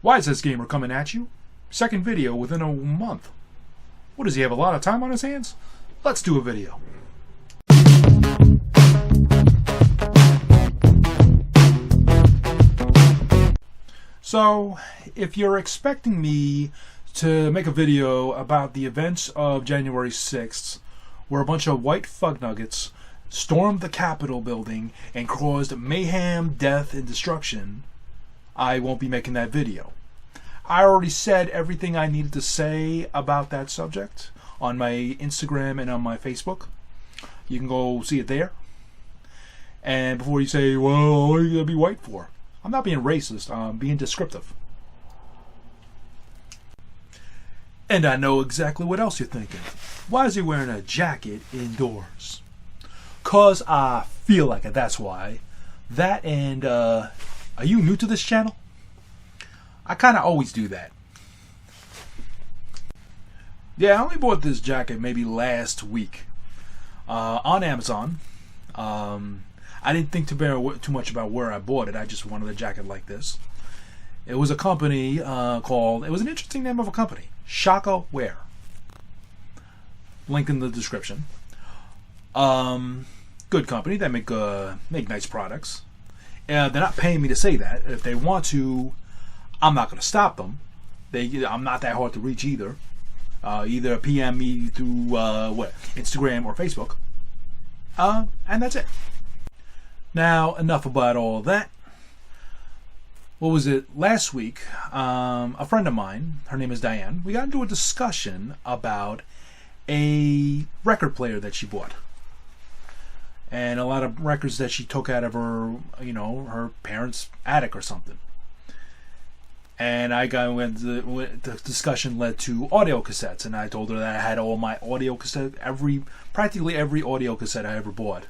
Why is this gamer coming at you? Second video within a month. What, does he have a lot of time on his hands? Let's do a video. So, if you're expecting me to make a video about the events of January 6th, where a bunch of white fug nuggets stormed the Capitol building and caused mayhem, death, and destruction, I won't be making that video. I already said everything I needed to say about that subject on my Instagram and on my Facebook. You can go see it there. And before you say, well, what are you going to be white for? I'm not being racist, I'm being descriptive. And I know exactly what else you're thinking. Why is he wearing a jacket indoors? 'Cause I feel like it, that's why. That and, are you new to this channel? I kind of always do that. Yeah, I only bought this jacket maybe last week on Amazon. I didn't think too much about where I bought it. I just wanted a jacket like this. It was a company called, it was an interesting name of a company, Shaka Wear. Link in the description. Good company. They make nice products. They're not paying me to say that. If they want to, I'm not going to stop them. I'm not that hard to reach either. Either PM me through Instagram or Facebook. And that's it. Now, enough about all that. What was it? Last week, a friend of mine, her name is Diane, we got into a discussion about a record player that she bought. And a lot of records that she took out of her, her parents' attic or something. And the discussion led to audio cassettes, and I told her that I had all my audio cassettes, practically every audio cassette I ever bought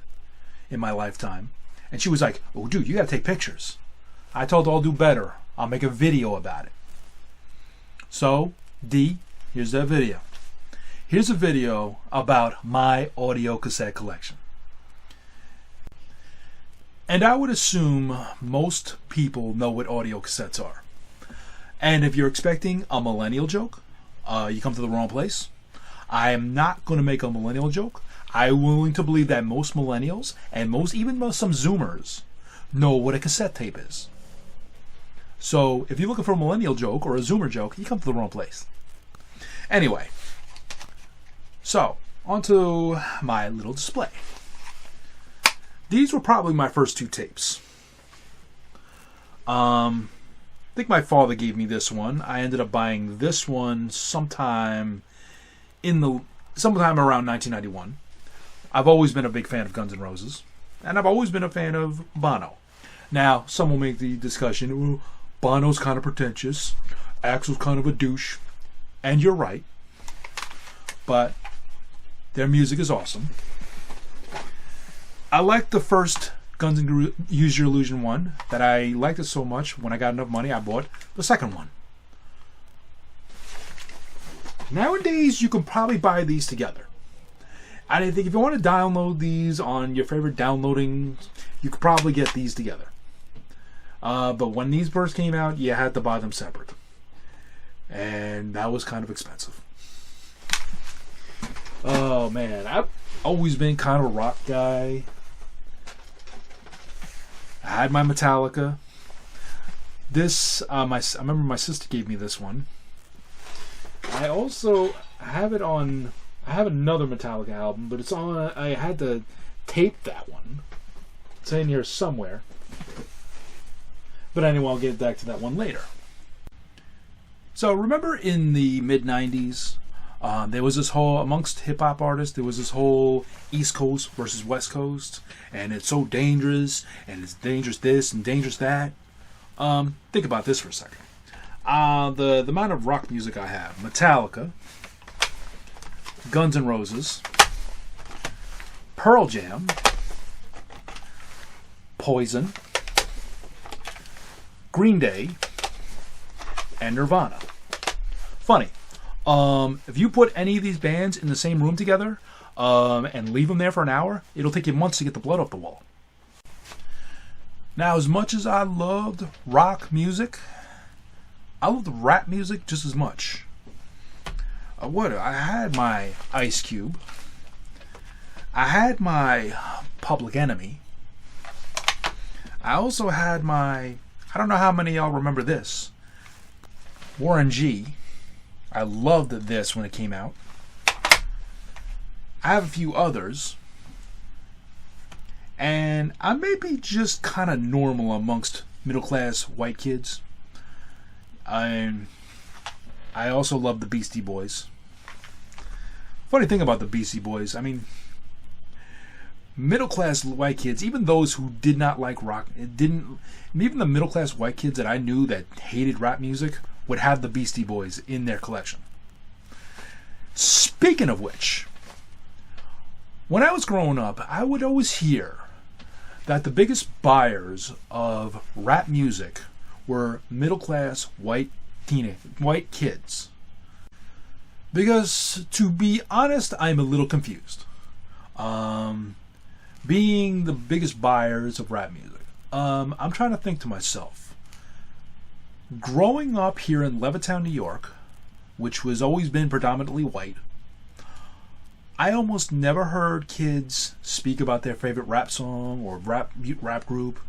in my lifetime. And she was like, oh dude, you gotta take pictures. I told her I'll do better. I'll make a video about it. So, D, here's that video. Here's a video about my audio cassette collection. And I would assume most people know what audio cassettes are. And if you're expecting a millennial joke, you come to the wrong place. I am not going to make a millennial joke. I'm willing to believe that most millennials and even some Zoomers know what a cassette tape is. So if you're looking for a millennial joke or a Zoomer joke, you come to the wrong place. Anyway, so onto my little display. These were probably my first two tapes. I think my father gave me this one. I ended up buying this one sometime around 1991. I've always been a big fan of Guns N' Roses, and I've always been a fan of Bono. Now, some will make the discussion, oh, Bono's kind of pretentious, Axl's kind of a douche, and you're right, but their music is awesome. I liked the first Guns N' Use Your Illusion one, that I liked it so much, when I got enough money, I bought the second one. Nowadays, you can probably buy these together. I think if you want to download these on your favorite downloading, you could probably get these together. But when these first came out, you had to buy them separate. And that was kind of expensive. Oh man, I've always been kind of a rock guy. I had my Metallica. This, I remember my sister gave me this one. I also have it on. I have another Metallica album, but it's on. I had to tape that one. It's in here somewhere. But anyway, I'll get back to that one later. So remember in the mid-90s, there was this whole, amongst hip-hop artists, there was this whole East Coast versus West Coast, and it's so dangerous, and it's dangerous this and dangerous that. Think about this for a second. The amount of rock music I have: Metallica, Guns N' Roses, Pearl Jam, Poison, Green Day, and Nirvana. Funny. If you put any of these bands in the same room together and leave them there for an hour, it'll take you months to get the blood off the wall. Now, as much as I loved rock music, I loved rap music just as much. I had my Ice Cube. I had my Public Enemy. I also had my, I don't know how many of y'all remember this, Warren G. I loved this when it came out. I have a few others. And I may be just kind of normal amongst middle-class white kids. I also love the Beastie Boys. Funny thing about the Beastie Boys, I mean, middle-class white kids, even those who did not like rock, even the middle-class white kids that I knew that hated rap music would have the Beastie Boys in their collection. Speaking of which, when I was growing up, I would always hear that the biggest buyers of rap music were middle-class white kids. Because, to be honest, I'm a little confused. Being the biggest buyers of rap music, I'm trying to think to myself. Growing up here in Levittown, New York, which was always been predominantly white, I almost never heard kids speak about their favorite rap song or rap group.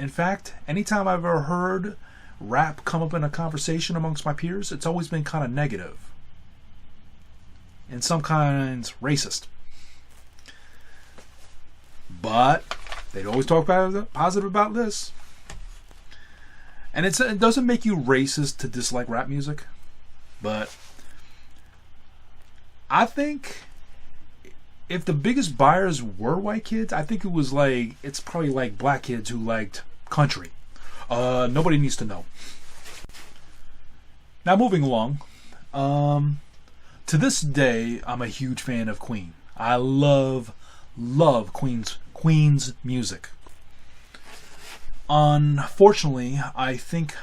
In fact, anytime I've ever heard rap come up in a conversation amongst my peers, it's always been kind of negative. In some kinds, racist. But they'd always talk positive about this. And it doesn't make you racist to dislike rap music. But I think if the biggest buyers were white kids, I think it's probably like black kids who liked country. Nobody needs to know. Now moving along. To this day, I'm a huge fan of Queen. I love Queen's music. Unfortunately, I think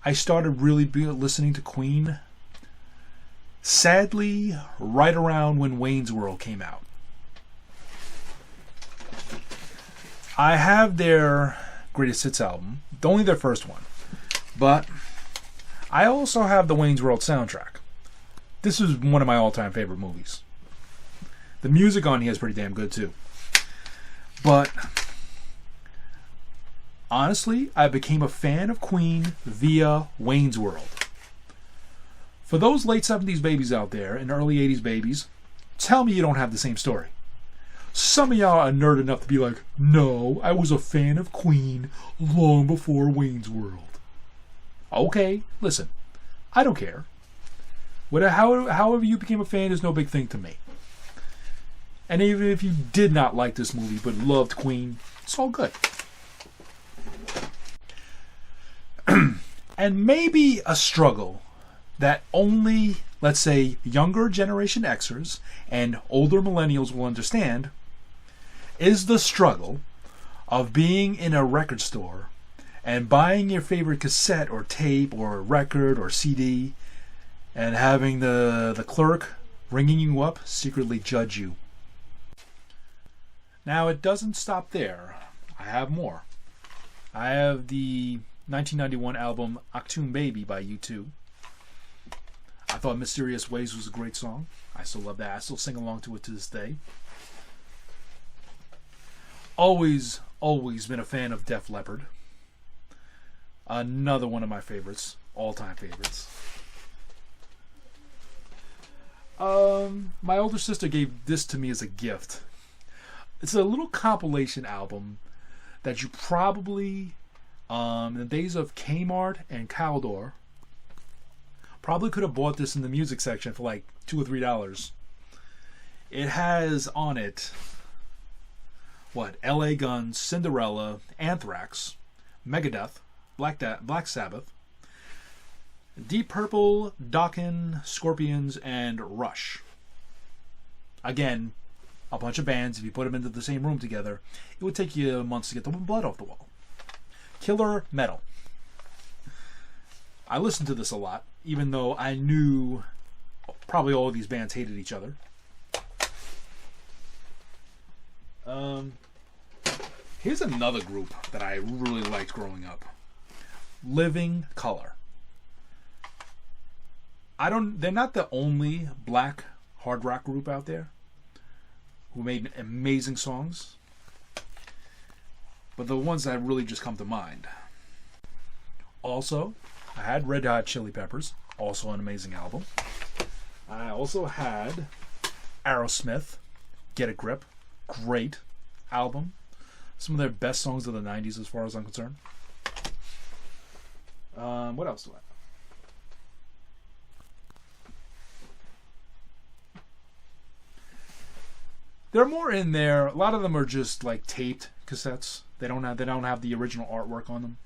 I started really listening to Queen, sadly, right around when Wayne's World came out. I have their Greatest Hits album, only their first one, but I also have the Wayne's World soundtrack. This is one of my all-time favorite movies. The music on here is pretty damn good too. But honestly, I became a fan of Queen via Wayne's World. For those late 70s babies out there and early 80s babies, tell me you don't have the same story. Some of y'all are nerd enough to be like, no, I was a fan of Queen long before Wayne's World. Okay, listen, I don't care. However you became a fan is no big thing to me. And even if you did not like this movie but loved Queen, it's all good. And maybe a struggle that only, let's say, younger Generation Xers and older millennials will understand is the struggle of being in a record store and buying your favorite cassette or tape or record or CD and having the clerk ringing you up secretly judge you. Now, it doesn't stop there. I have more. I have the 1991 album Achtung Baby by U2. I thought Mysterious Ways was a great song. I still love that. I still sing along to it to this day. Always been a fan of Def Leppard. Another one of my favorites. All-time favorites. My older sister gave this to me as a gift. It's a little compilation album that you probably, in the days of Kmart and Caldor, probably could have bought this in the music section for like $2 or $3. It has on it, LA Guns, Cinderella, Anthrax, Megadeth, Black Sabbath, Deep Purple, Dokken, Scorpions, and Rush. Again, a bunch of bands. If you put them into the same room together, it would take you months to get the blood off the wall. Killer metal. I listened to this a lot, even though I knew probably all of these bands hated each other. Here's another group that I really liked growing up. Living Color. They're not the only black hard rock group out there who made amazing songs, but the ones that really just come to mind. Also, I had Red Hot Chili Peppers, also an amazing album. I also had Aerosmith, Get a Grip, great album. Some of their best songs of the 90s as far as I'm concerned. What else do I have? There are more in there. A lot of them are just like taped cassettes. They don't have the original artwork on them.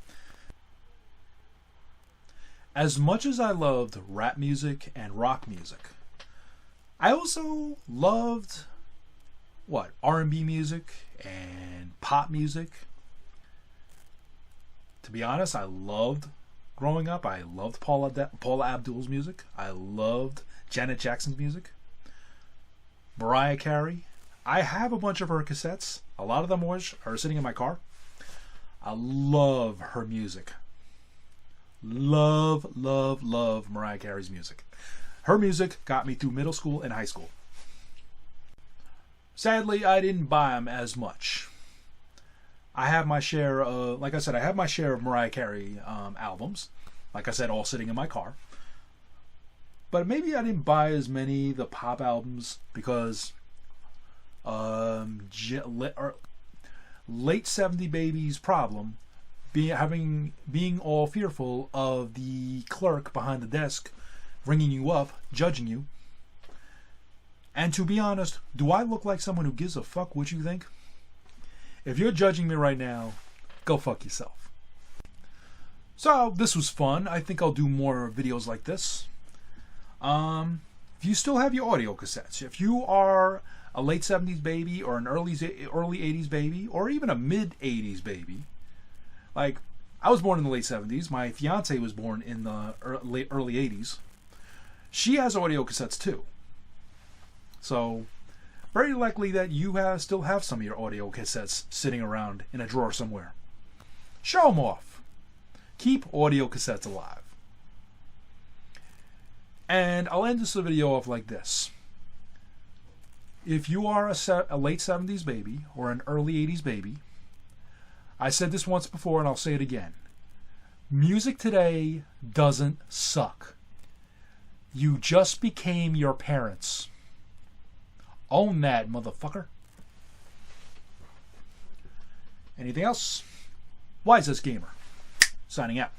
As much as I loved rap music and rock music, I also loved R&B music and pop music. To be honest, growing up, I loved Paula Abdul's music. I loved Janet Jackson's music. Mariah Carey. I have a bunch of her cassettes. A lot of them are sitting in my car. I love her music. Love Mariah Carey's music. Her music got me through middle school and high school. Sadly, I didn't buy them as much. I have my share of, like I said, I have my share of Mariah Carey albums. Like I said, all sitting in my car. But maybe I didn't buy as many the pop albums because late 70 babies problem being all fearful of the clerk behind the desk ringing you up, judging you. And to be honest, do I look like someone who gives a fuck what you think? If you're judging me right now, go fuck yourself. So this was fun. I think I'll do more videos like this. If you still have your audio cassettes, if you are a late 70s baby or an early 80s baby or even a mid 80s baby, like I was born in the late 70s, my fiance was born in the early 80s. She has audio cassettes too. So very likely that you still have some of your audio cassettes sitting around in a drawer somewhere. Show them off. Keep audio cassettes alive. And I'll end this video off like this. If you are a late 70s baby or an early 80s baby, I said this once before and I'll say it again. Music today doesn't suck. You just became your parents. Own that, motherfucker. Anything else? Wisest Gamer, signing out.